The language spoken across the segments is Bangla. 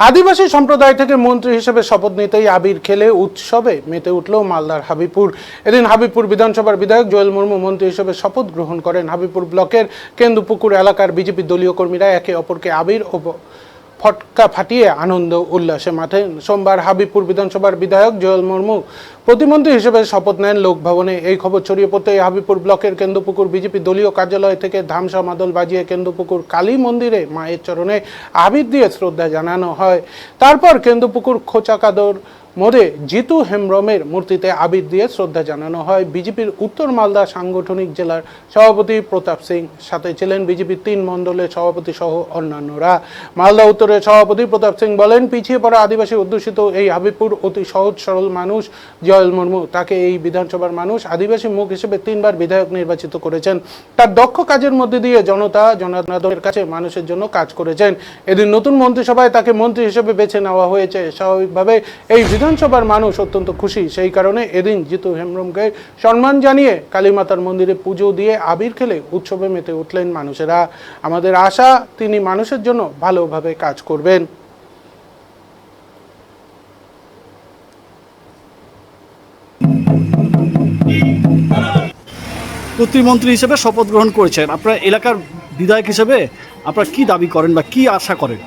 আদিবাসী সম্প্রদায় থেকে মন্ত্রী হিসেবে শপথ নিতেই আবির খেলে উৎসবে মেতে উঠল মালদার হাবিবপুর। এদিন হাবিবপুর বিধানসভার বিধায়ক জোয়েল মুর্মু মন্ত্রী হিসেবে শপথ গ্রহণ করেন। হাবিবপুর ব্লকের কেন্দুপুকুর এলাকার বিজেপি দলীয় কর্মীরা একে অপরকে আবির ও ফটকা ফাটিয়ে আনন্দ উল্লাসে মাঠে। সোমবার হাবিবপুর বিধানসভার বিধায়ক জোয়েল মুর্মু প্রতিমন্ত্রী হিসেবে শপথ নেন লোকভবনে। এই খবর ছড়িয়ে পড়তেই হাবিবপুর ব্লকের কেন্দুপুকুর বিজেপি দলীয় কার্যালয় থেকে ধামসা মাদল বাজিয়ে কেন্দুপুকুর কালী মন্দিরে মায়ের চরণে আবির দিয়ে শ্রদ্ধা জানানো হয়। তারপর কেন্দুপুকুর খোঁচাকাদর মোড়ে জিতু হেমব্রমের মূর্তিতে আবির দিয়ে শ্রদ্ধা জানানো হয়। বিজেপির উত্তর মালদা সাংগঠনিক জেলার সভাপতি প্রতাপ সিং, সাথে ছিলেন বিজেপির 3 মণ্ডলের সভাপতি সহ অন্যান্যরা। মালদা উত্তরের সভাপতি প্রতাপ সিং বলেন, পিছিয়ে পড়া আদিবাসী অধ্যুষিত এই হাবিবপুর অতি সহজ সরল মানুষ জোয়েল মুর্মু। তাকে এই বিধানসভার মানুষ আদিবাসী মুখ হিসেবে 3 বার বিধায়ক নির্বাচিত করেছেন। তার দক্ষ কাজের মধ্যে দিয়ে জনার্দনের কাছে মানুষের জন্য কাজ করেছেন। এদিন নতুন মন্ত্রিসভায় তাকে মন্ত্রী হিসেবে বেছে নেওয়া হয়েছে। স্বাভাবিকভাবে এই বিধানসভার মানুষ অত্যন্ত খুশি। সেই কারণে এদিন জিতু হেমব্রমকে সম্মান জানিয়ে কালীমাতার মন্দিরে পুজো দিয়ে আবির খেলে উৎসবে মেতে উঠলেন মানুষেরা। আমাদের আশা তিনি মানুষের জন্য ভালোভাবে কাজ করবেন। প্রতিমন্ত্রী হিসেবে শপথ গ্রহণ করেছেন, আপনার এলাকার বিধায়ক হিসেবে আপনারা কি দাবি করেন বা কি আশা করেন?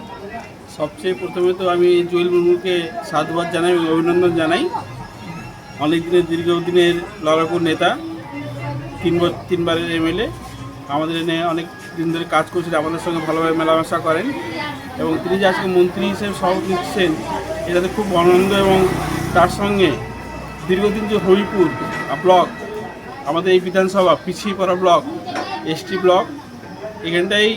সবচেয়ে প্রথমে তো আমি জোয়েল মুর্মুকে সাধুবাদ জানাই এবং অভিনন্দন জানাই। অনেক দিনের দীর্ঘদিনের লড়াকুর নেতা, 3 বারের এমএলএ, আমাদের এনে অনেক দিন ধরে কাজ করছেন, আমাদের সঙ্গে ভালোভাবে মেলামেশা করেন এবং তিনি যে আজকে মন্ত্রী হিসেবে শপথ নিচ্ছেন এটাতে খুব আনন্দ। এবং তার সঙ্গে দীর্ঘদিন যে হরিপুর ব্লক, আমাদের এই বিধানসভা পিছিয়ে পড়া ব্লক, এসটি ব্লক, এখানটাই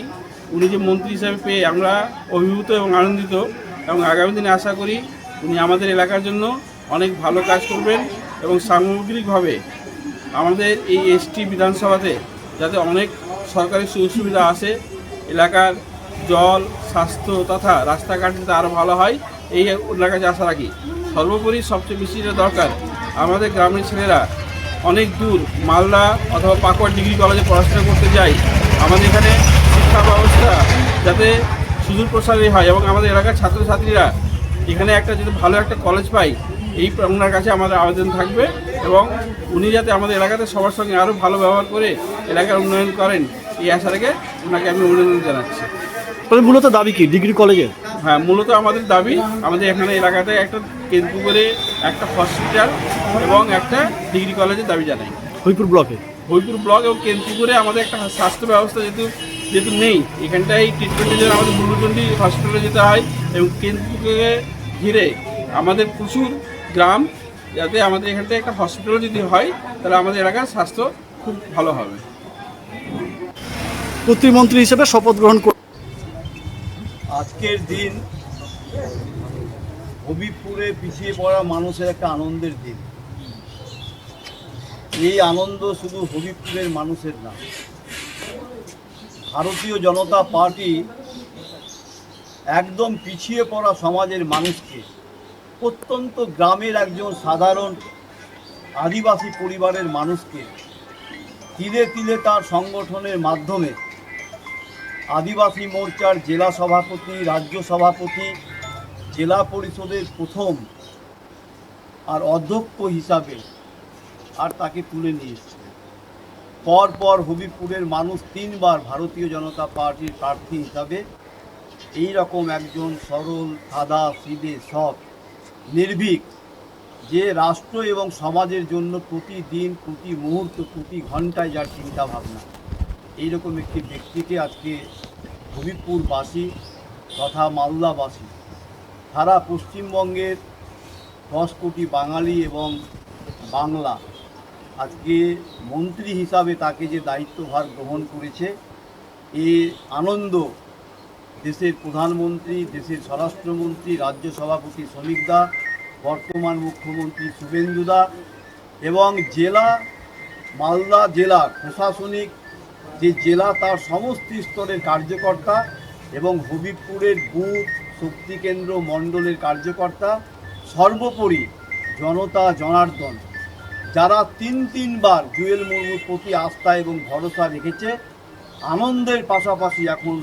উনি যে মন্ত্রী হিসাবে পেয়ে আমরা অভিভূত এবং আনন্দিত। এবং আগামী দিনে আশা করি উনি আমাদের এলাকার জন্য অনেক ভালো কাজ করবেন এবং সামগ্রিকভাবে আমাদের এই এসটি বিধানসভাতে যাতে অনেক সরকারি সুযোগ সুবিধা আসে, এলাকার জল, স্বাস্থ্য তথা রাস্তাঘাট যাতে আরও ভালো হয়, এই ওনার কাছে আশা রাখি। সর্বোপরি সবচেয়ে বেশি যেটা দরকার, আমাদের গ্রামের ছেলেরা অনেক দূর মালদা অথবা পাকুয়ার ডিগ্রি কলেজে পড়াশোনা করতে যায়। আমাদের এখানে শিক্ষা ব্যবস্থা যাতে সুদূর প্রসারী হয় এবং আমাদের এলাকার ছাত্রছাত্রীরা এখানে একটা যদি ভালো একটা কলেজ পায়, এই ওনার কাছে আমাদের আবেদন থাকবে এবং উনি যাতে আমাদের এলাকাতে সবার সঙ্গে আরও ভালো ব্যবহার করে এলাকার উন্নয়ন করেন, এই আশা রেখে ওনাকে আমি অভিনন্দন জানাচ্ছি। মূলত দাবি কি ডিগ্রি কলেজের? হ্যাঁ, মূলত আমাদের দাবি আমাদের এখানে এলাকাতে একটা কেন্দুপুকুরে একটা হসপিটাল এবং একটা ডিগ্রি কলেজের দাবি জানাই। হরিপুর ব্লক এবং কেন্দুপুকুরে আমাদের একটা স্বাস্থ্য ব্যবস্থা যেহেতু নেই, এখানটায় ট্রিটমেন্টের জন্য আমাদের বুলুচন্ডি হসপিটালে যেতে হয় এবং কেন্দুপুকুরে ঘিরে আমাদের প্রচুর গ্রাম, যাতে আমাদের এখানটায় একটা হসপিটাল যদি হয় তাহলে আমাদের এলাকার স্বাস্থ্য খুব ভালো হবে। প্রতিমন্ত্রী হিসেবে শপথ গ্রহণ আজকের দিন হবিবপুরে পিছিয়ে পড়া মানুষের একটা আনন্দের দিন। এই আনন্দ শুধু হবিবপুরের মানুষের না, ভারতীয় জনতা পার্টি একদম পিছিয়ে পড়া সমাজের মানুষকে, প্রত্যন্ত গ্রামের একজন সাধারণ আদিবাসী পরিবারের মানুষকে তিলে তিলে তার সংগঠনের মাধ্যমে আদিবাসী মোর্চার জেলা সভাপতি, রাজ্য সভাপতি, জেলা পরিষদের প্রথম আর অধ্যক্ষ হিসাবে আর তাকে তুলে নিয়ে এসছে। পরপর হবিবপুরের মানুষ 3 বার ভারতীয় জনতা পার্টির প্রার্থী হিসাবে এই রকম একজন সরল, সাদা সিধে, সৎ, নির্ভীক, যে রাষ্ট্র এবং সমাজের জন্য প্রতিদিন, প্রতি মুহূর্ত, প্রতি ঘন্টায় যার চিন্তা ভাবনা, এইরকম একটি ব্যক্তিকে আজকে হবিবপুরবাসী তথা মালদাবাসী, সারা পশ্চিমবঙ্গের 10 কোটি বাঙালি এবং বাংলা আজকে মন্ত্রী হিসাবে তাকে যে দায়িত্বভার গ্রহণ করেছে, এই আনন্দ দেশের প্রধানমন্ত্রী, দেশের স্বরাষ্ট্রমন্ত্রী, রাজ্য সভাপতি শ্রমিকদা, বর্তমান মুখ্যমন্ত্রী শুভেন্দুদা এবং মালদা জেলা প্রশাসনিক যে জেলা তার সমস্ত স্তরের কার্যকর্তা এবং হবিবপুরের বুথ, শক্তিকেন্দ্র, মণ্ডলের কার্যকর্তা, সর্বোপরি জনতা জনার্দন, যারা 3 বার জোয়েল মুর্মুর প্রতি আস্থা এবং ভরসা রেখেছে। আনন্দের পাশাপাশি এখন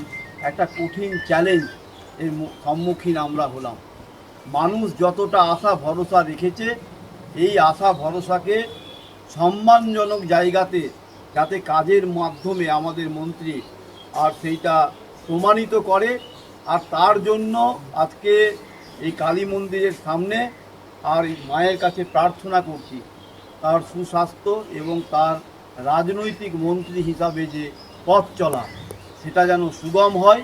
একটা কঠিন চ্যালেঞ্জ এর সম্মুখীন আমরা হলাম। মানুষ যতটা আশা ভরসা রেখেছে, এই আশা ভরসাকে সম্মানজনক জায়গাতে যাতে কাজের মাধ্যমে আমাদের মন্ত্রী আর সেইটা প্রমাণিত করে, আর তার জন্য আজকে এই কালী মন্দিরের সামনে আর এই মায়ের কাছে প্রার্থনা করছি তার সুস্বাস্থ্য এবং তার রাজনৈতিক মন্ত্রী হিসাবে যে পথ চলা সেটা যেন সুগম হয়।